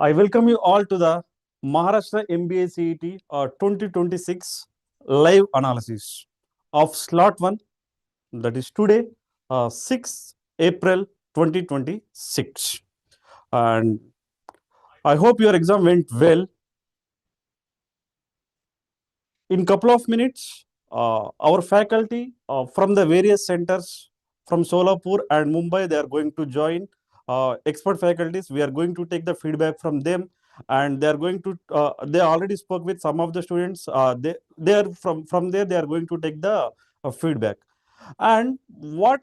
I welcome you all to the Maharashtra MBA CET 2026 live analysis of slot 1, that is today, 6 April 2026. And I hope your exam went well. In couple of minutes, our faculty from the various centers from Solapur and Mumbai, they are going to join expert faculties. We are going to take the feedback from them, and they are going to. They already spoke with some of the students. They are from there. They are going to take the feedback. And what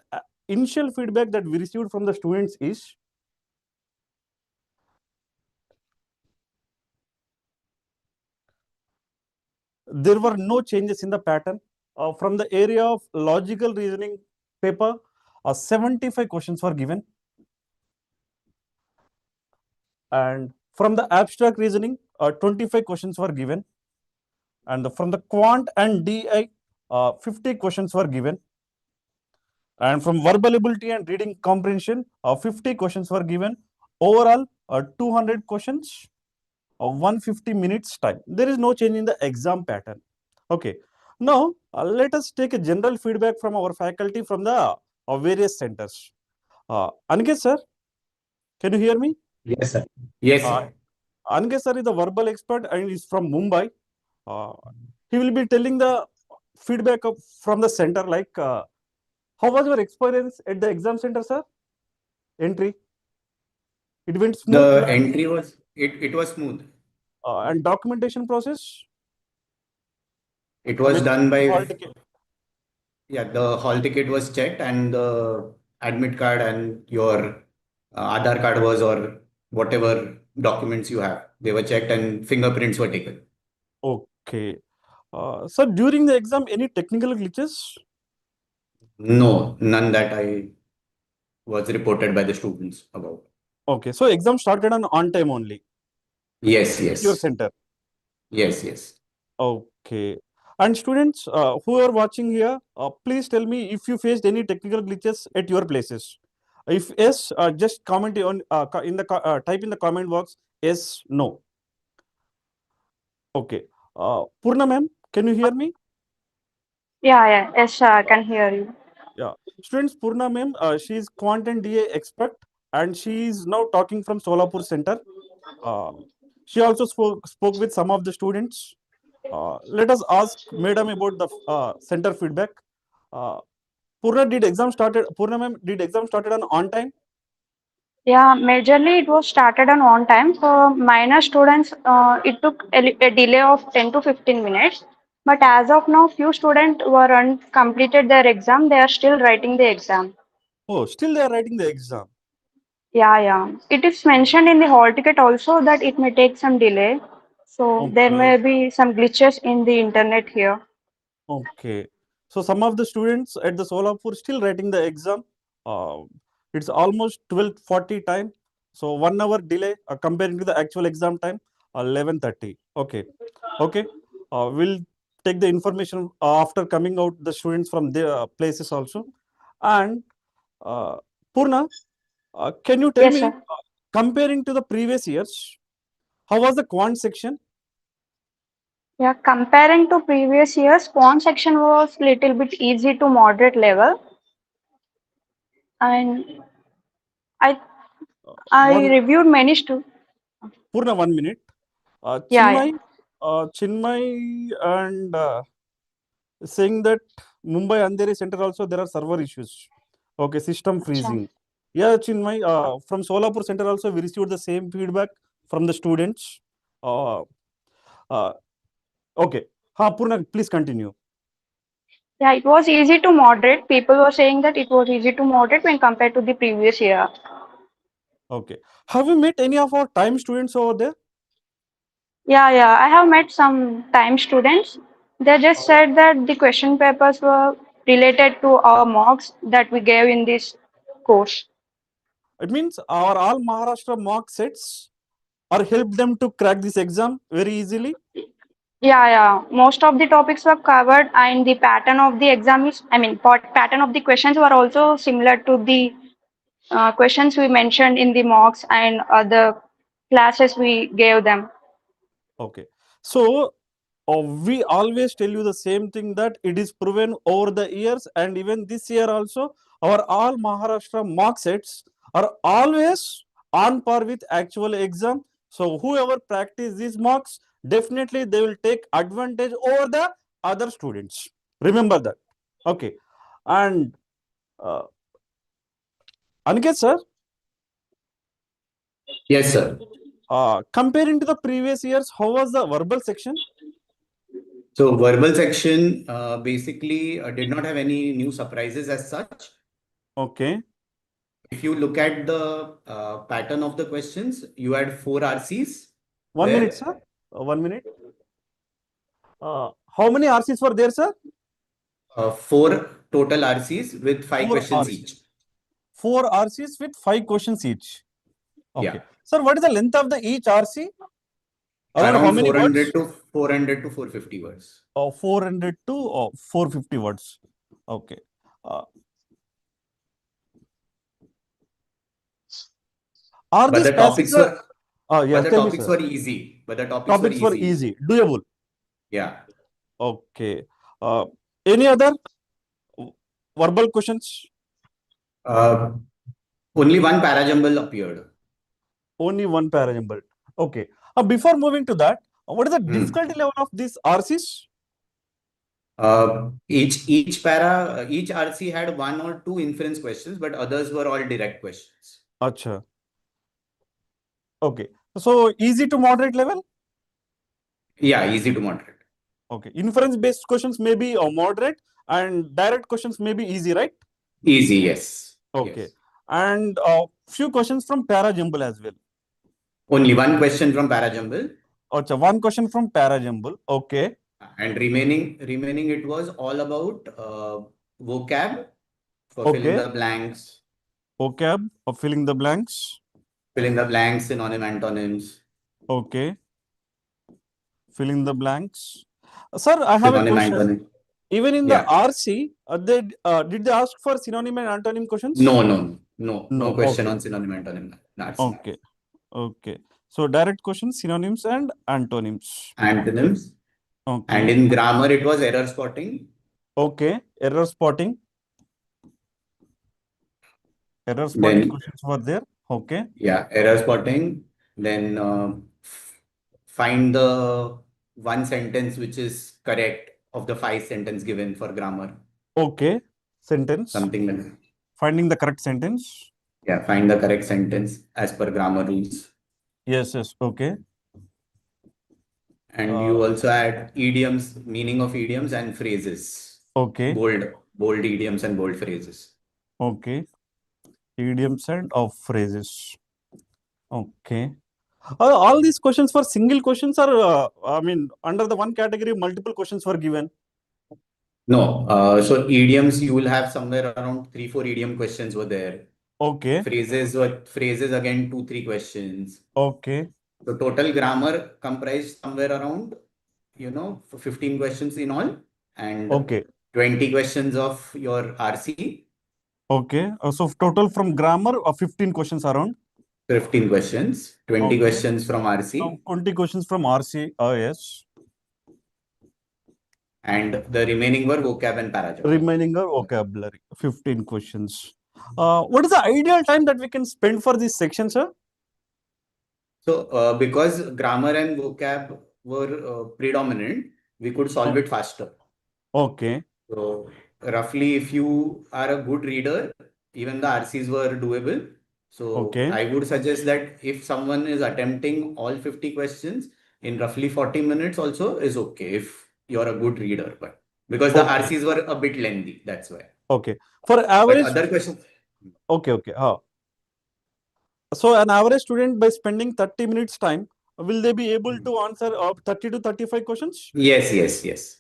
initial feedback that we received from the students is there were no changes in the pattern. From the area of logical reasoning paper, 75 questions were given. And from the abstract reasoning, 25 questions were given. And from the quant and DI, 50 questions were given. And from verbal ability and reading comprehension, 50 questions were given. Overall, 200 questions, 150 minutes time. There is no change in the exam pattern. Okay. Now, let us take a general feedback from our faculty from the various centers. Aniket sir, can you hear me? Yes, sir. Yes, Uh, sir. Aniket sir is the verbal expert and is from Mumbai. Uh, he will be telling the feedback from the center, like how was your experience at the exam center, sir? Entry, it went smooth, The entry was it was smooth. and documentation process It was with done by hall ticket. the hall ticket was checked and the admit card and your Aadhaar card was or whatever documents you have. They were checked and fingerprints were taken. Okay. Sir, during the exam, any technical glitches? No, none that I was reported by the students about. Okay, so exam started on time only Yes, at your yes. center. Yes, yes. Okay. And students who are watching here, please tell me if you faced any technical glitches at your places. If yes, just comment on type in the comment box yes, no. Okay. Purna ma'am, can you hear me? Yeah, yes, sir, I can hear you. Yeah. Students, Purna ma'am, she is quant and DA expert, and she is now talking from Solapur Center. Uh, she also spoke with some of the students. Let us ask Madam about the center feedback. Uh, Purna ma'am, did exam started on time? Yeah, majorly it was started on time. For minor students, it took a delay of 10 to 15 minutes. But as of now, few students were completed their exam. They are still writing the exam. Oh, still they are writing the exam. Yeah, yeah. It is mentioned in the hall ticket also that it may take some delay. So there Okay, may be some glitches in the internet here. okay. So some of the students at the Solapur still writing the exam. Uh, it's almost 12:40 time. So 1 hour delay comparing to the actual exam time, 11:30. Okay, okay. We'll take the information after coming out the students from their places also. And uh, Purna, can you tell Yes, me, sir. comparing to the previous years, how was the quant section? Yeah, comparing to previous years, quant section was little bit easy to moderate level. And I I One reviewed many stu. Purna, 1 minute. Yeah, yeah. Chinmay and saying that Mumbai Andheri Center also there are server issues. Okay, system Acha. freezing. Yeah, Chinmay, from Solapur Center also we received the same feedback from the students. Uh, uh, okay. Ha, Purna, please continue. Yeah, it was easy to moderate. People were saying that it was easy to moderate when compared to the previous year. Okay. Have you met any of our time students over there? Yeah, yeah. I have met some time students. They just said that the question papers were related to our mocks that we gave in this course. It means our all Maharashtra mock sets or help them to crack this exam very easily. Yeah, yeah. Most of the topics were covered, and the pattern of the exam is, I mean, pattern of the questions were also similar to the questions we mentioned in the mocks and other. classes we gave them. Okay. So we always tell you the same thing, that it is proven over the years, and even this year also, our all Maharashtra mock sets are always on par with actual exam. So whoever practice these mocks, definitely they will take advantage over the other students. Remember that. Okay. And uh, Aniket sir, Yes, sir. comparing to the previous years, how was the verbal section? So verbal section basically did not have any new surprises as such. Okay. If you look at the pattern of the questions, you had four RCs 1 minute, where sir. 1 minute. How many RCs were there, sir? four total RCs with five Four questions RCs. each. Four RCs with 5 questions each. Okay. Yeah, Sir, what is the length of the each RC? Around how around many 400 words? to 400 to 450 words. 400 to 450 words. Okay. Uh, are But these the passages? topics were Yeah, tell me, sir. easy. But the topics were Topics were easy. easy, doable. Yeah. Okay. Uh, any other verbal questions? Uh, Only one parajumble appeared. Only one parajumble. Okay. Before moving to that, what is the Hmm. difficulty level of these RCs? Each RC had one or two inference questions, but others were all direct questions. Acha. Okay. So easy to moderate level? Yeah, easy to moderate. Okay. Inference based questions may be moderate, and direct questions may be easy, right? Easy, yes. Okay. Yes. And few questions from para jumble as well. Only one question from parajumble, Acha, one question from para jumble. Okay. and remaining it was all about vocab for fill in Okay. the blanks, Vocab of filling the blanks. synonym, antonyms, Okay. Filling the blanks. Sir, I have a synonym, question. antonym. Even in the Yeah. RC, did they ask for synonym and antonym questions? No No. question Okay. on synonym, antonym, RC. Okay. Okay. So direct questions, synonyms and antonyms. Antonyms. And Okay. in grammar, it was error spotting. Okay. Error spotting. Error spotting Then, questions were there. Okay. yeah, error spotting. Then find the one sentence which is correct of the five sentence given for grammar. Okay. Sentence. Something like that. Finding the correct sentence. Yeah, find the correct sentence as per grammar rules. Yes. Yes. Okay. And Uh, you also add idioms, meaning of idioms and phrases. okay. Bold idioms and bold phrases. Okay. Idioms and of phrases. Okay. All these questions for single questions are, I mean, under the one category, multiple questions were given. No, so idioms, you will have somewhere around three, four idiom questions were there. Okay. Phrases again, two, three questions. Okay. So total grammar comprised somewhere around, 15 questions in all, and Okay. 20 questions of your RC, Okay. So total from grammar of 15 questions around. 15 questions, 20 Okay. questions from RC, 20 questions from RC. Yes. and the remaining were vocab and parajumble. Remaining are vocabulary. 15 questions. What is the ideal time that we can spend for this section, sir? So because grammar and vocab were predominant, we could solve it faster. Okay. So roughly, if you are a good reader, even the RCs were doable. So Okay. I would suggest that if someone is attempting all 50 questions in roughly 40 minutes also is okay if you're a good reader. But because the Okay. RCs were a bit lengthy, that's why. Okay. For But average. other questions, Okay. Okay. So an average student, by spending 30 minutes time, will they be able to answer 30 to 35 questions? yes,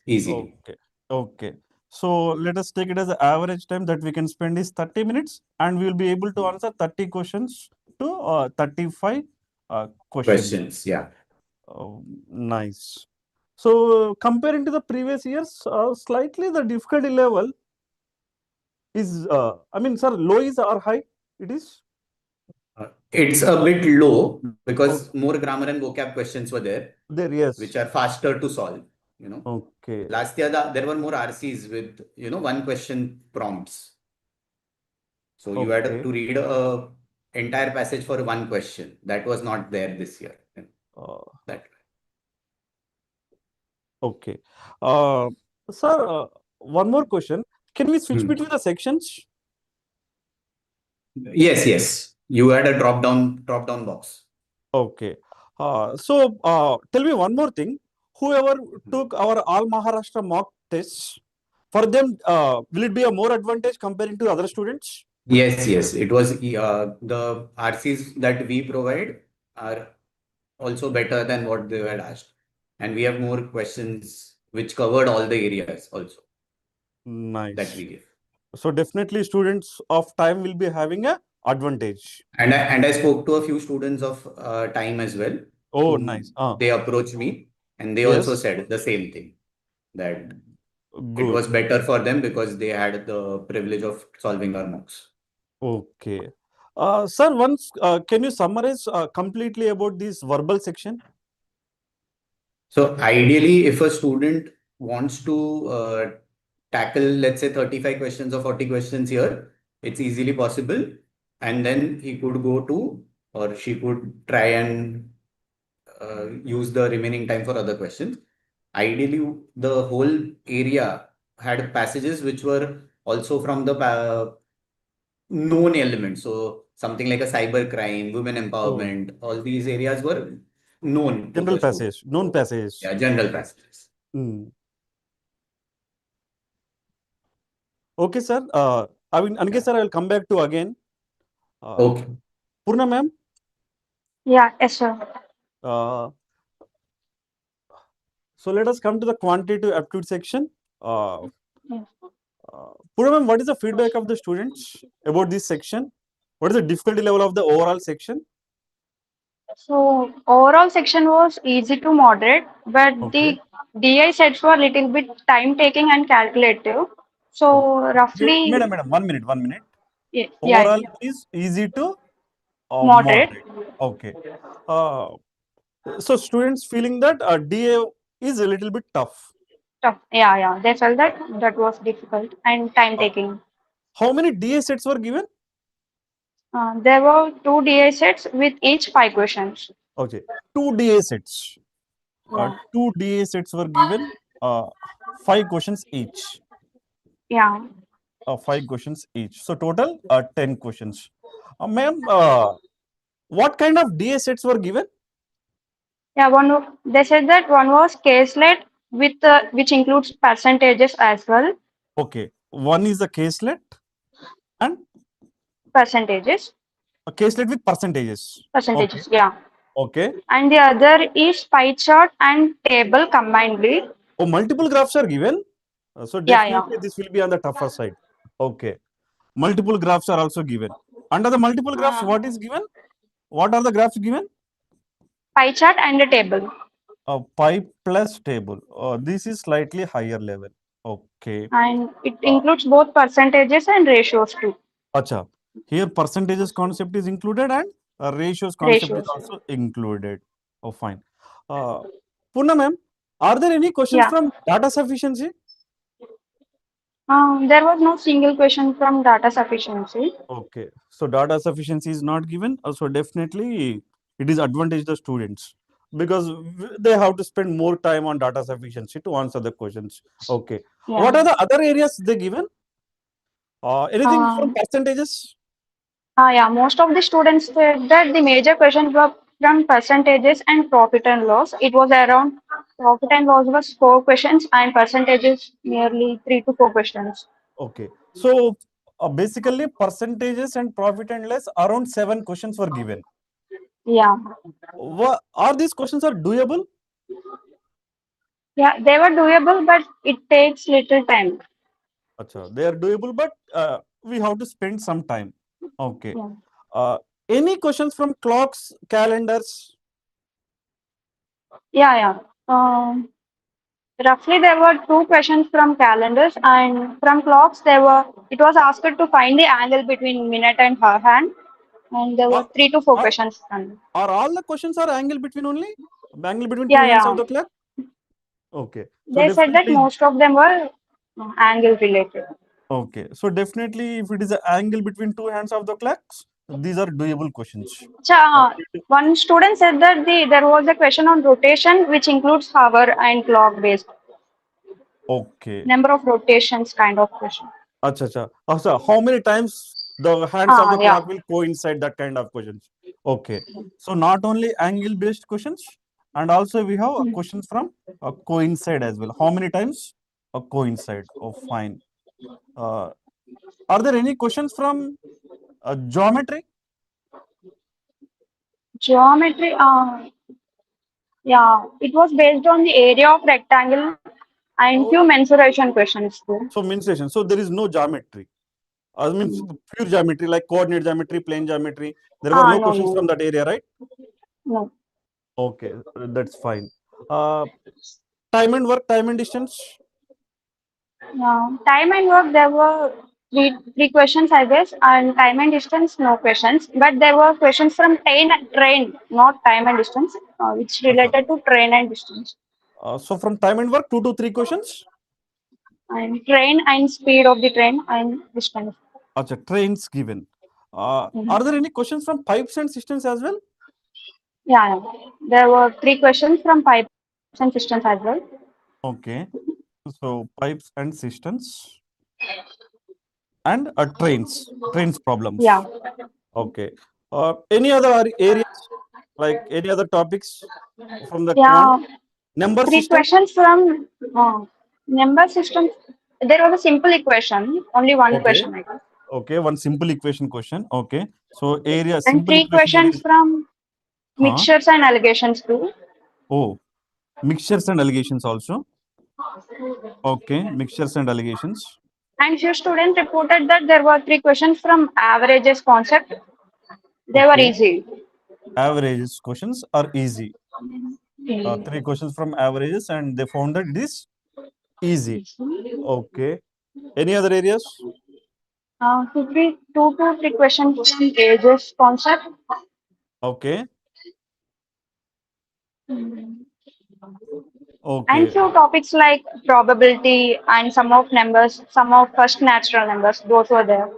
easily. Okay. Okay. So let us take it as the average time that we can spend is 30 minutes, and we will be able to answer 30 questions to 35 questions. Questions, yeah. Nice. So comparing to the previous years, slightly the difficulty level is, I mean, sir, low is or high? It is? It's a bit low because Oh, more grammar and vocab questions were there, there, which yes. are faster to solve. You know, Okay. last year there were more RCs with one question prompts. So you had Okay. to read a entire passage for one question. That was not there this year. Uh, That okay. Uh, Sir, one more question. Can we switch Hmm. between the sections? Yes. You had a drop down box. Okay. Tell me one more thing. Whoever took our all Maharashtra mock tests, for them, will it be a more advantage comparing to other students? Yes. It was the RCs that we provide are also better than what they had asked. And we have more questions which covered all the areas also that Nice. we give. So definitely students of time will be having a advantage. And I spoke to a few students of T.I.M.E as well, Oh, whom nice. they approached me, and they also Yes. said the same thing, that it Good. was better for them because they had the privilege of solving our mocks. Okay. Sir, once can you summarize completely about this verbal section? So ideally, if a student wants to tackle, let's say, 35 questions or 40 questions here, it's easily possible. And then he could go to, or she could try and use the remaining time for other questions. Ideally, the whole area had passages which were also from the known elements. So something like a cyber crime, women Oh, empowerment, all these areas were known to general the student. passage, known So passage. yeah, general passages. Hmm. Okay, sir. Anke Yeah. sir, I will come back to again. Uh, Okay. Purna ma'am, Yeah, yes, sir. uh, so let us come to the quantitative aptitude section. Uh, Yes. Purna ma'am, what is the feedback of the students about this section? What is the difficulty level of the overall section? So overall section was easy to moderate, but Okay. the DI sets were little bit time taking and calculative. Okay. So roughly, Madam, 1 minute, 1 minute. yeah, Overall is easy to moderate. moderate. Okay. Uh, so students feeling that DA is a little bit tough. Tough. Yeah. They felt that that was difficult and time Uh, taking. how many DA sets were given? There were two DI sets with each 5 questions. Okay, two DA sets. Yeah. Two DA sets were given. 5 questions each. Yeah. 5 questions each. So total 10 questions. Ma'am, what kind of DA sets were given? Yeah. They said that one was caselet with which includes percentages as well. Okay, one is a caselet and Percentages. a caselet with percentages. Okay, Percentages. Yeah. okay. And the other is pie chart and table combinedly. Oh, multiple graphs are given. So Yeah. definitely this will be on the tougher side. Okay. Multiple graphs are also given. Under the multiple graphs, Uh, what is given? What are the graphs given? Pie chart and a table. A pie plus table. This is slightly higher level. Okay. And it Uh, includes both percentages and ratios too. Acha. Here percentages concept is included and ratios concept is Ratios. also included. Oh, fine. Uh, Purna ma'am, are there any questions Yeah. from data sufficiency? There was no single question from data sufficiency. Okay, so data sufficiency is not given. So definitely it is advantage the students because they have to spend more time on data sufficiency to answer the questions. Okay, what Yeah. are the other areas they given? Anything from Um, percentages? yeah. Most of the students said that the major questions were from percentages and profit and loss. It was around profit and loss was 4 questions and percentages nearly 3 to 4 questions. Okay, so basically percentages and profit and loss around 7 questions were given. Yeah. Are these questions are doable? Yeah, they were doable, but it takes little time. Acha, they are doable, but we have to spend some time. Okay. Yeah. Uh, any questions from clocks, calendars? Yeah. Roughly, there were 2 questions from calendars, and from clocks, it was asked to find the angle between minute and her hand. And there were Are, 3 to 4 are, questions. And are all the questions are angle between only? Angle between two yeah, hands yeah. of the clock? Okay. So They said that definitely, most of them were angle related. okay. So definitely if it is an angle between two hands of the clocks, these are doable questions. One student said that there was a question on rotation which includes hour and clock based Okay. number of rotations kind of question. Acha, acha. So how many times the hands of the Yeah. clock will coincide, that kind of questions? Okay. So not only angle based questions, and also we have questions from coincide as well. How many times coincide? Oh, fine. Uh, are there any questions from geometry? Geometry, yeah, it was based on the area of rectangle and Oh, few mensuration questions too. so mensuration. So there is no geometry. I mean, pure geometry like coordinate geometry, plane geometry. There were no No, questions from no, that area, right? no. Okay, that's fine. Uh, time and work, time and distance. Time and work, there were three questions, I guess, and time and distance, no questions. But there were questions from train, not time and distance, which Acha. related to train and distance. So from time and work, 2 to 3 questions. And train and speed of the train and distance. Acha, trains given. Are Mhm. there any questions from pipes and systems as well? Yeah. There were three questions from pipes and systems as well. Okay. So pipes and systems and trains Yeah. problems. Okay. Any other areas, like any other topics from the quant Yeah. number Three system? questions from number system. There was a simple equation, only one Okay. question, I guess. Okay. One simple equation question. Okay. So area And simple three equation area questions is, from huh? mixtures and allegations too. Oh, mixtures and allegations also. Okay. Mixtures and allegations. And few students reported that there were three questions from averages concept. They were Okay. easy. Averages questions are easy. Mm. 3 questions from averages, and they found that it is easy. Okay. Any other areas? Two to three questions from ages concept. Okay. Mm. And Okay. few topics like probability and some of numbers, some of first natural numbers, those were there.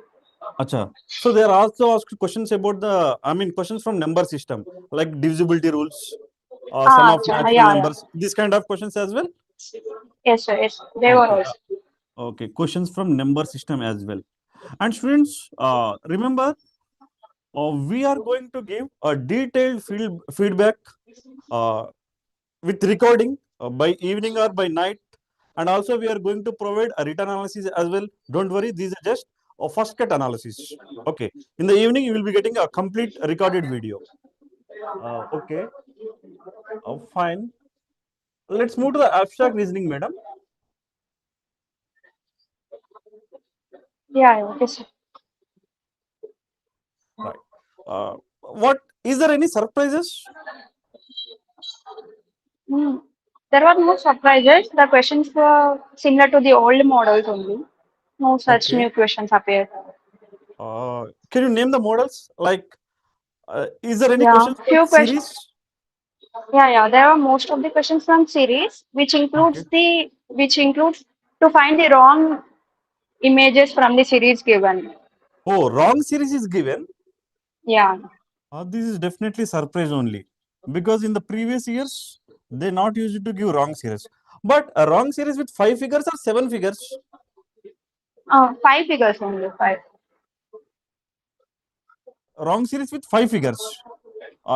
Acha. So they are also asked questions about questions from number system, like divisibility rules, sum of Acha, natural yeah. numbers, these kind of questions as well. Yes, sir, yes. They were Okay. also. Okay. Questions from number system as well. And students, remember, we are going to give a detailed feedback uh, with recording by evening or by night, and also we are going to provide a written analysis as well. Don't worry, these are just a first cut analysis. Okay, in the evening you will be getting a complete recorded video. Okay, fine. Let's move to the abstract reasoning, madam. Yeah, okay, sir. Right. What is there any surprises? Mm. There were no surprises. The questions were similar to the old models only. No such Okay. new questions appeared. Can you name the models? Like, is there any Yeah, questions from few questions. series? Yeah. There are most of the questions from series, Okay. which includes to find the wrong images from the series given. Oh, wrong series is given. Yeah. This is definitely surprise only, because in the previous years they not used to give wrong series, but a wrong series with 5 figures or 7 figures. Five figures only. Five. Wrong series with 5 figures.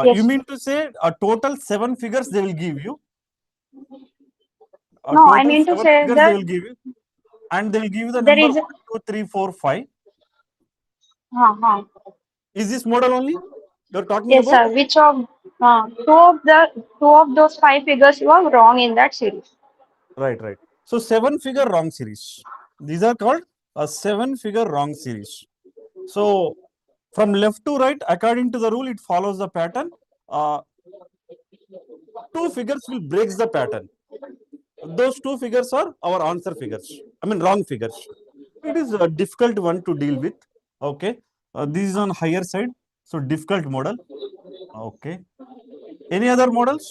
You Yes. mean to say a total 7 figures they will give you? A No, I total mean to seven say figures they that will give you, and they will give you the there number is. 1, 2, 3, 4, 5. Uh, Is this model only you're talking yes, about? sir. Two of those five figures were wrong in that series. Right, right. So 7 figure wrong series. These are called a 7 figure wrong series. So from left to right, according to the rule, it follows the pattern. Uh, 2 figures will breaks the pattern. Those 2 figures are our answer figures. Wrong figures. It is a difficult one to deal with. Okay, this is on higher side. So difficult model. Okay. Any other models?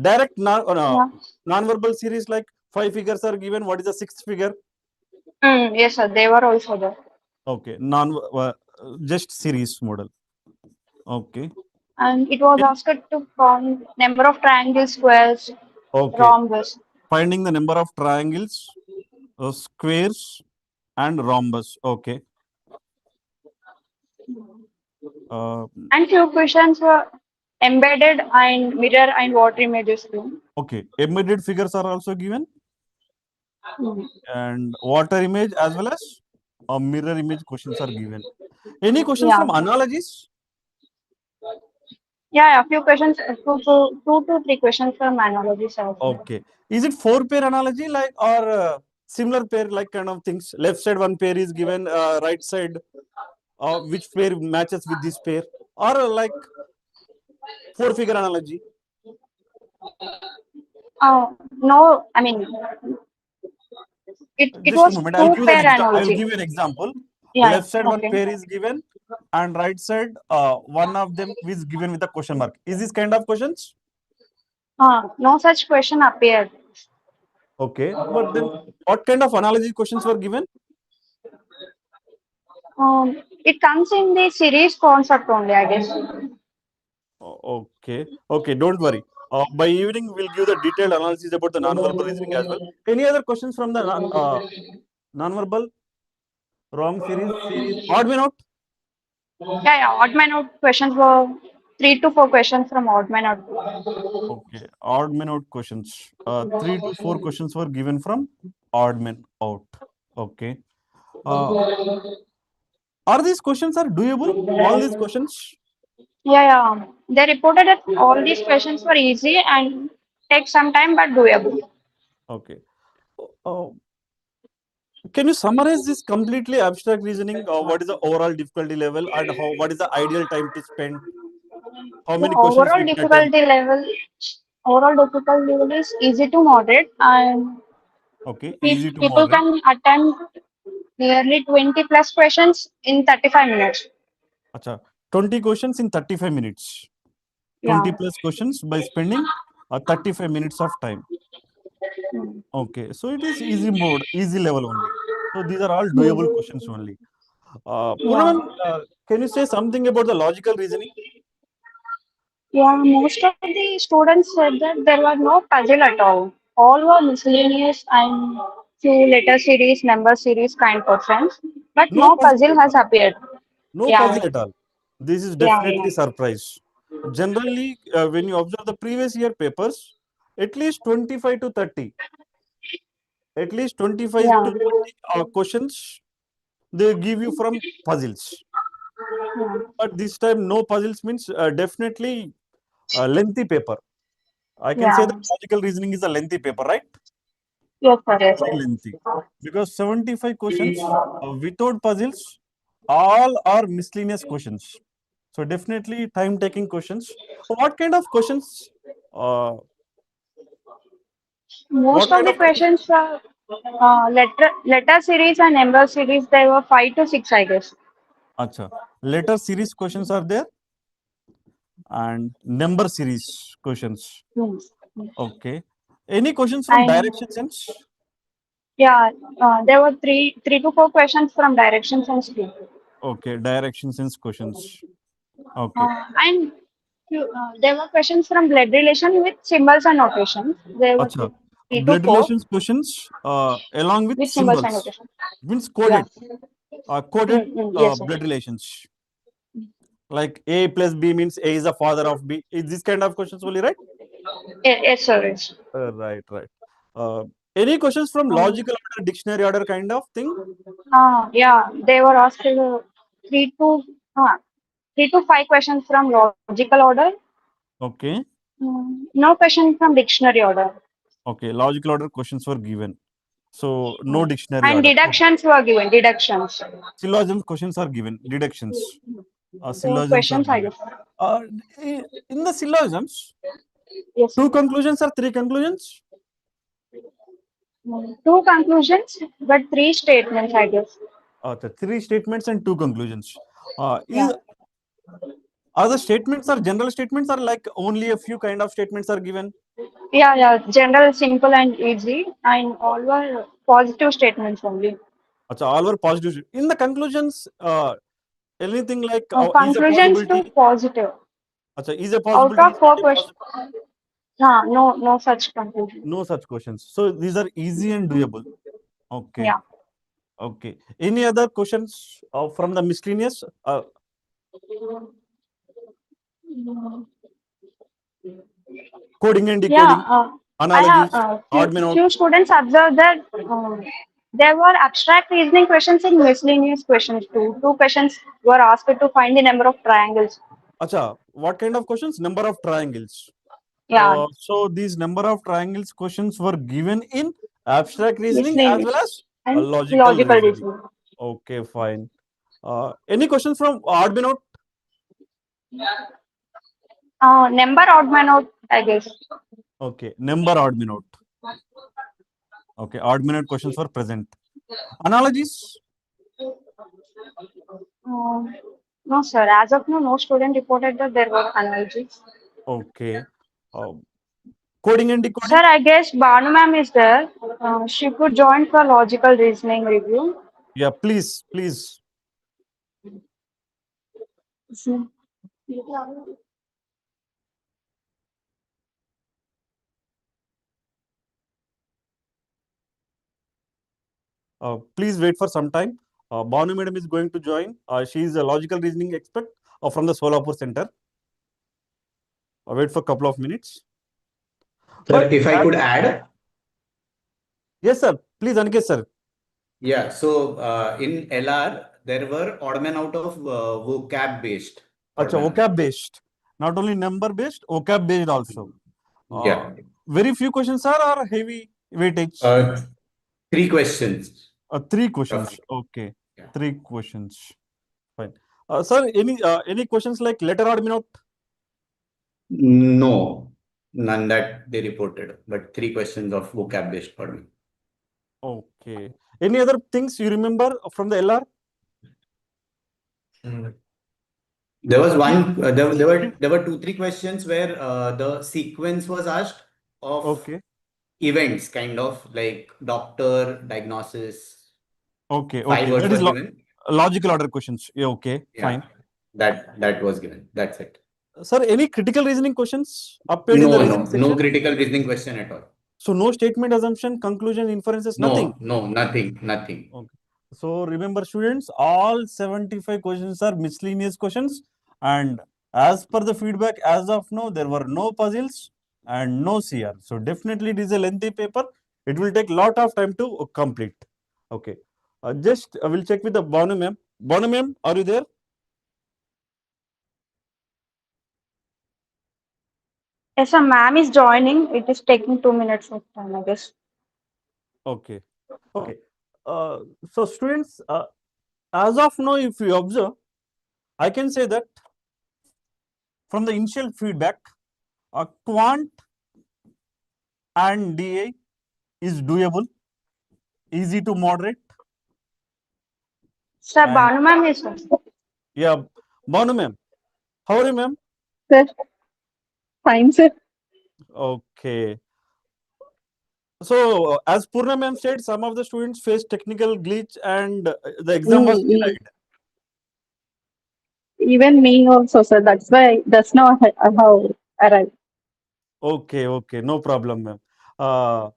Direct Yeah. non-verbal series like 5 figures are given. What is the sixth figure? Yes, sir. They were also there. Okay. Just series model. Okay. And it was asked to count number of triangles, squares, Okay. rhombus. Finding the number of triangles, squares, and rhombus. Okay. Uh, And few questions were embedded and mirror and water images too. okay. Embedded figures are also given, Mm. and water image as well as mirror image questions are given. Any questions Yeah. from analogies? Yeah, a few questions, two to three questions from analogies also. Okay. Is it four pair analogy like or similar pair like kind of things? Left side one pair is given, right side which pair matches with this pair, or like four figure analogy? No, I mean, it Just a was moment. I'll two give you an pair example. I'll analogy. give you an example. Yeah, Left side one okay. pair is given, and right side one of them is given with a question mark. Is this kind of questions? No such question appeared. Okay, but then what kind of analogy questions were given? It comes in the series concept only, I guess. Okay, okay, don't worry. By evening, we'll give the detailed analysis about the non-verbal reasoning as well. Any other questions from the non-verbal wrong series? Odd man out? Yeah, odd man out questions were three to four questions from odd man out. Okay, odd man out questions. 3 to 4 questions were given from odd man out. Okay. Uh, are these questions are doable? All these questions? Yeah. They reported that all these questions were easy and take some time but doable. Okay. Uh, can you summarize this completely abstract reasoning? What is the overall difficulty level and what is the ideal time to spend? How The many questions we can attempt? overall difficulty level is easy to moderate, and Okay, easy to people moderate. can attempt nearly 20 plus questions in 35 minutes. Acha, 20 questions in 35 minutes. 20 Yeah. plus questions by spending 35 minutes of time. Mm. Okay, so it is easy mode, easy level only. So these are all doable questions only. Yeah. Poonam, can you say something about the logical reasoning? Yeah, most of the students said that there was no puzzle at all. All were miscellaneous and few letter series, number series kind questions, but No no puzzle puzzle at has all. appeared. No Yeah, puzzle at all. This is yeah. definitely surprise. Generally, when you observe the previous year papers, at least 25 to 30, at least 25 Yeah. to 30 questions they give you from puzzles. Yeah. But this time, no puzzles means definitely a lengthy paper. I can say Yeah. that logical reasoning is a lengthy paper, right? Yes, sir. Yes, Very sir. lengthy. Because 75 questions without puzzles, all are miscellaneous questions. So definitely time-taking questions. What kind of questions? Uh, Most what of kind the of questions? questions were letter series and number series. There were 5 to 6, I guess. Acha. Letter series questions are there and number series questions. Hmm. Okay. Any questions from And direction sense? yeah, there were three to four questions from directions and speed. Okay. Direction sense questions. Okay. And there were questions from blood relation with symbols and notations. There were Acha. three to Blood four relations questions along with with symbols and symbols notations. means Yeah. coded Yes, sir. blood relations. Like A plus B means A is the father of B. Is this kind of questions only, right? Yes, sir. Yes. Right. Uh, any questions from Um, logical order, dictionary order kind of thing? yeah, they were asked three to uh, 3 to 5 questions from logical order. Okay. No question from dictionary order. Okay. Logical order questions were given. So no Mm. dictionary And order. Okay. deductions were given. Deductions. Syllogism questions are given. Deductions. Four Syllogisms are questions, I given. guess. Uh, in the syllogisms, Yes. two conclusions or three conclusions? Two conclusions, but three statements, I guess. The three statements and two conclusions. Is Yeah. Are the statements are general statements, or like only a few kind of statements are given? Yeah, general, simple, and easy, and all were positive statements only. Achha, all were positive. In the conclusions, anything like is a Conclusions were possibility? positive. Achha, is a Out possibility? of Is four not a questions, possibility? no such conclusion. No such questions. So these are easy and doable. Okay. Yeah. Okay. Any other questions from the miscellaneous? Coding and Yeah, decoding, I have analogies, few, odd man out. few students observed that there were abstract reasoning questions and miscellaneous questions too. Two questions were asked to find the number of triangles. Acha, what kind of questions? Number of triangles. Yeah, So these number of triangles questions were given in abstract reasoning as well miscellaneous as and logical logical reasoning. reasoning. Okay, fine. Any questions from odd man out? Number odd man out, I guess. Okay, number odd man out. Okay, odd man out questions were present. Analogies? Uh, no, sir. As of now, no student reported that there were analogies. Okay. Uh, Coding and Sir, decoding? I guess Banu ma'am is there. She could join for logical reasoning review. Yeah, please, please. Please wait for some time. Banu madam is going to join. She is a logical reasoning expert from the Solapur Center. Wait for a couple of minutes. Sir, But if I could add, yes, sir. Please, Aniket, sir. yeah. So in LR, there were odd man out of vocab based. Acha, vocab based. Not only number based, vocab based also. Yeah. Very few questions are heavy weightage. Three questions. Three questions. Roughly. Okay. Yeah. Three questions. Fine. Sir, any questions like letter odd minute? No, none that they reported, but three questions of vocab based for me. Okay. Any other things you remember from the LR? There was one. There were two, three questions where the sequence was asked of Okay. events, kind of like doctor, diagnosis. Okay. Five Okay. words That were is given. logical order questions. Yeah. Okay. Yeah, Fine. that was given. That's it. Sir, any critical reasoning questions appeared in the No, reasoning no section? critical reasoning question at all. So no statement, assumption, conclusion, inferences, nothing. No, nothing. Okay. So remember, students, all 75 questions are miscellaneous questions, and as per the feedback, as of now, there were no puzzles and no CR. So definitely, it is a lengthy paper. It will take lot of time to complete. Okay. Just I will check with the Banu ma'am. Banu ma'am, are you there? Yes, a ma'am is joining. It is taking 2 minutes of time, I guess. Okay. Okay. So students, as of now, if you observe, I can say that from the initial feedback, quant and DA is doable, easy to moderate. Sir, And Banu ma'am is there. yeah, Banu ma'am, how are you, ma'am? Sir, fine, sir. Okay. So, as Purna ma'am said, some of the students faced technical glitch and the exam was delayed. Even me also, sir. That's now I have arrived. Okay, okay, no problem, ma'am.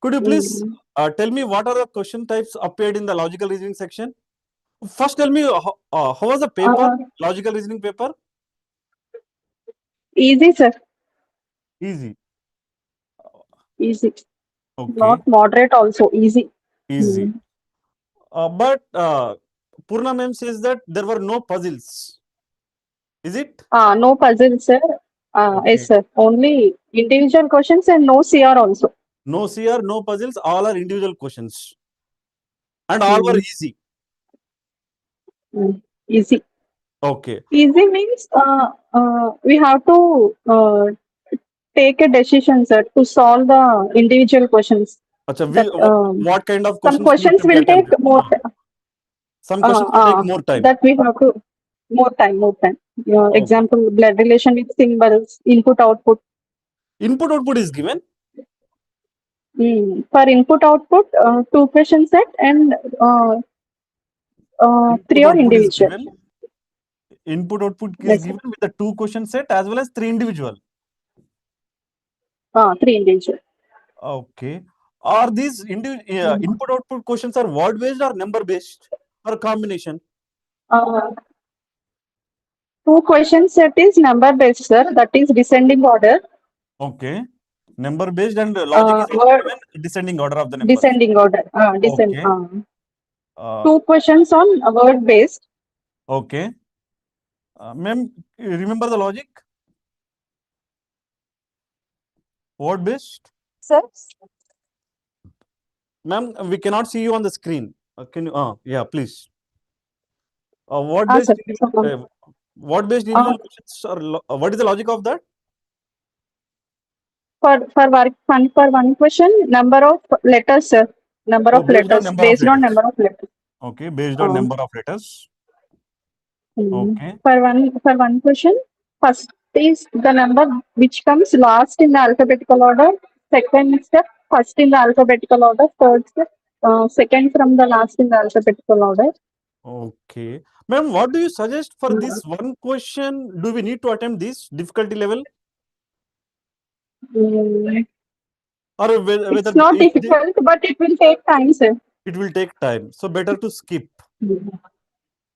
Could you please Mm. tell me what are the question types appeared in the logical reasoning section? First, tell me how was the paper, Uh, logical reasoning paper? Easy, sir. Easy. Easy. Okay, Not moderate also. Easy. easy. Mm. But Purna ma'am says that there were no puzzles. Is it? No puzzle, sir. Yes, Okay. sir. Only individual questions and no CR also. No CR, no puzzles, all are individual questions. And all were Mm. easy. Easy. Okay. Easy means we have to take a decision, sir, to solve the individual questions. Achha, That what kind of some questions need questions to be will take attempted? more. Some questions will take more time. That we have to more time. Okay. Example, blood relation with symbols, input output. Input output is given. For input output, 2 question set and Input 3 or output is individual. given. Input output is Yes, sir. given with a 2 question set as well as 3 individual. 3 individual. Okay. Are these input output questions are word based or number based or combination? 2 question set is number based, sir. That is descending order. Okay. Number based and logic is also Word given descending order of the numbers. descending order. Okay. 2 questions on word based. Okay. Ma'am, you remember the logic? Word based? Sir. Ma'am, we cannot see you on the screen. Can you? Yeah, please. Word based. Sir. So, Word based individual questions or what is the logic of that? for one question, number of letters, sir. Number of Based on letters number of based on letters. number of letters. Okay, based on number of letters. Okay. For one question, first is the number which comes last in the alphabetical order. Second step, first in the alphabetical order. Third step, second from the last in the alphabetical order. Okay. Ma'am, what do you suggest for this one question? Do we need to attempt this difficulty level? Or whether It's not difficult, but it will take time, sir. it will take time. So better to skip. Mm.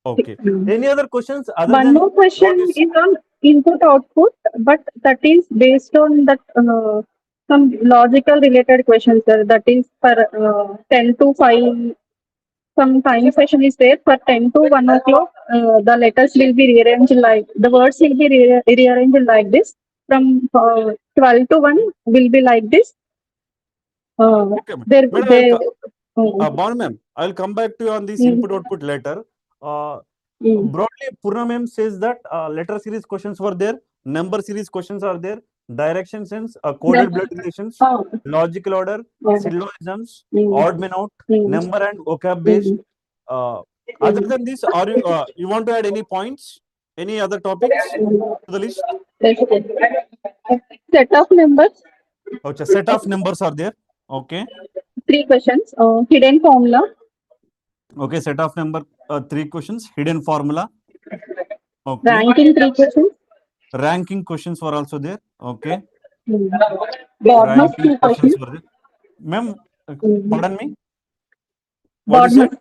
Okay. Any other questions other One than more question what is on input output, but that is based on that some logical related questions, sir. That is for 10 to 5. Some time session is there for 10 to 1 o'clock. The letters will be rearranged like the words will be rearranged like this. From 12 to 1 will be like this. Okay, There, madam, uh, Bhavna ma'am, I'll come back to you on this mm, input output later. mm. Broadly, Purna ma'am says that letter series questions were there, number series questions are there, direction sense, coded blood relations, Oh, logical order, okay. syllogisms, Mm, odd man out, mm, number and vocab based. mm, Other mm. than this, are you want to add any points, any other topics to the list? Set of numbers, Okay, set of numbers are there. Okay. 3 questions. Hidden formula, Okay, set of number 3 questions, hidden formula. Okay. ranking 3 questions, Ranking questions were also there. Okay. mm. Bottom Ranking 2 questions, questions were there. Ma'am, mm. pardon me. What you said?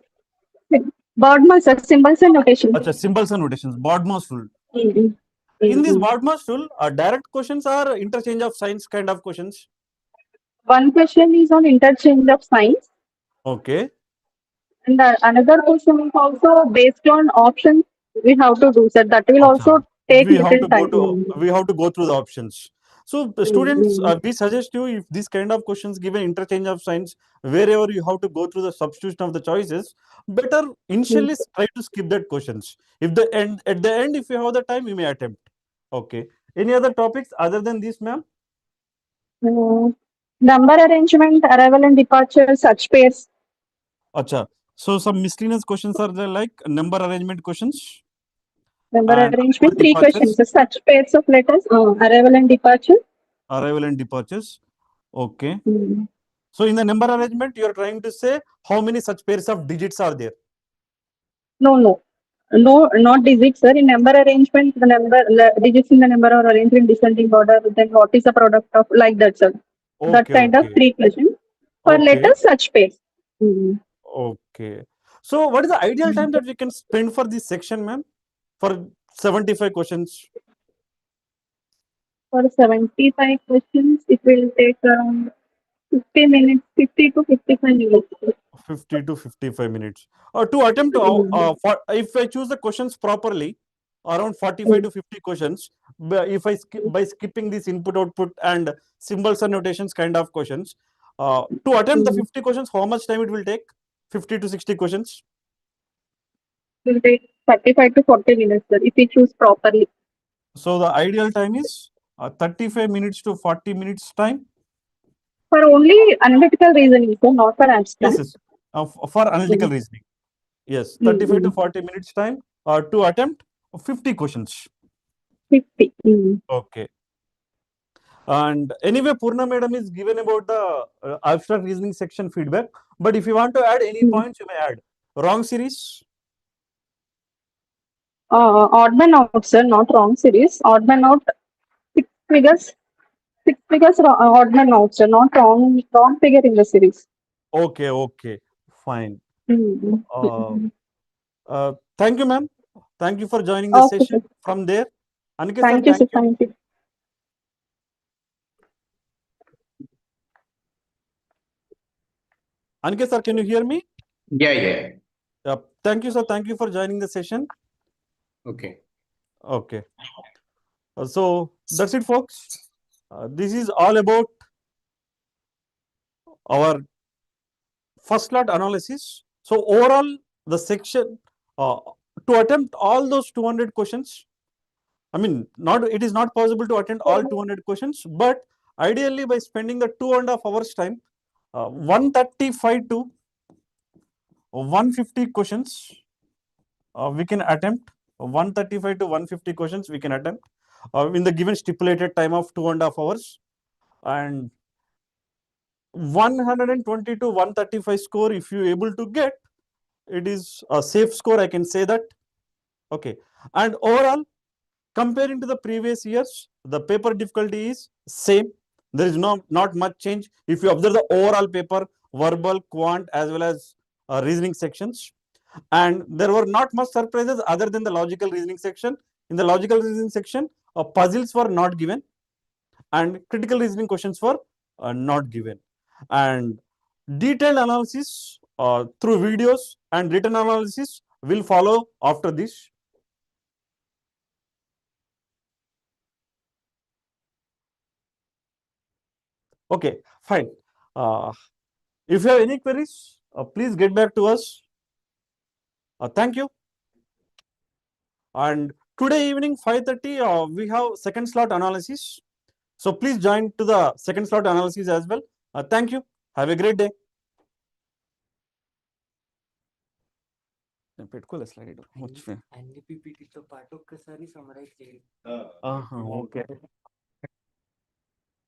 Bottom, bottom, sir, symbols and notation. Acha, symbols and notations. BODMAS rule. Mm, In this mm. BODMAS rule, direct questions are interchange of signs kind of questions. One question is on interchange of signs, Okay. and another question is also based on options we have to do, sir. That will Acha. also take We have little to go time. to we have to go through the options. So the students, Mm, we suggest you if this kind of questions given interchange of signs, wherever you have to go through the substitution of the choices, better mm, initially try to skip that questions. If the end at the end, if you have the time, you may attempt. Okay. Any other topics other than this, ma'am? mm. Number arrangement, arrival and departure, such pairs. Acha. So some miscellaneous questions are there like number arrangement questions Number and number arrangement, 3 questions. departures, So such pairs of letters, arrival and departure. arrival and departures. Okay. Mm. So in the number arrangement, you are trying to say how many such pairs of digits are there. No, not digits, sir. In number arrangement, the digits in the number are arranged in descending order. Then what is the product of like that, sir? That Okay, kind of okay, 3 questions. For okay, letters, such pairs. Mm. okay. So what is the ideal time that we can spend for this section, ma'am? For 75 questions, For 75 questions, it will take around 50 minutes, 50 to 55 minutes. 50 to 55 minutes. To attempt to, Mm. if I choose the questions properly, around 45 Mm. to 50 questions, if I skip by skipping this input output and symbols and notations kind of questions, to attempt the Mm. 50 questions, how much time it will take? 50 to 60 questions. It will take 35 to 40 minutes, sir, if we choose properly. So the ideal time is 35 minutes to 40 minutes time. For only analytical reasoning, so not for Yes, abstract. yes. For analytical Mm. reasoning. Yes, 35 to Mm. 40 minutes time to attempt 50 questions. 50. Okay. And anyway, Purna madam is given about the abstract reasoning section feedback. But if you want to add any points, you may add. Wrong series? Odd man out, sir, not wrong series. Odd man out, six figures. Six figures, odd man out, sir, not wrong figure in the series. Okay, okay, fine. Mm. Thank you, ma'am. Thank you for joining the Okay, session sir. from there. Aniket sir, Thank you, sir. thank you. Thank you. Aniket sir, can you hear me? Yeah. Thank you, sir. Thank you for joining the session. Okay. Okay. So that's it, folks. This is all about our first lot analysis. So overall, the section to attempt all those 200 questions. I mean, it is not possible to attend all 200 questions, but ideally by spending the 2.5 hours time, 135 to 150 questions we can attempt. 135 to 150 questions we can attempt in the given stipulated time of 2.5 hours, and 120 to 135 score if you able to get, it is a safe score, I can say that. Okay. And overall, comparing to the previous years, the paper difficulty is same. There is not much change if you observe the overall paper, verbal, quant, as well as reasoning sections. And there were not much surprises other than the logical reasoning section. In the logical reasoning section, puzzles were not given and critical reasoning questions were not given. And detailed analysis through videos and written analysis will follow after this. Okay, fine. If you have any queries, please get back to us. Thank you. And today evening 5:30, we have second slot analysis. So please join to the second slot analysis as well. Thank you. Have a great day. పెట్టుకోలే slide అన్ని పీపీటీతో పాటు ఒక్కసారి summarise చేయండి okay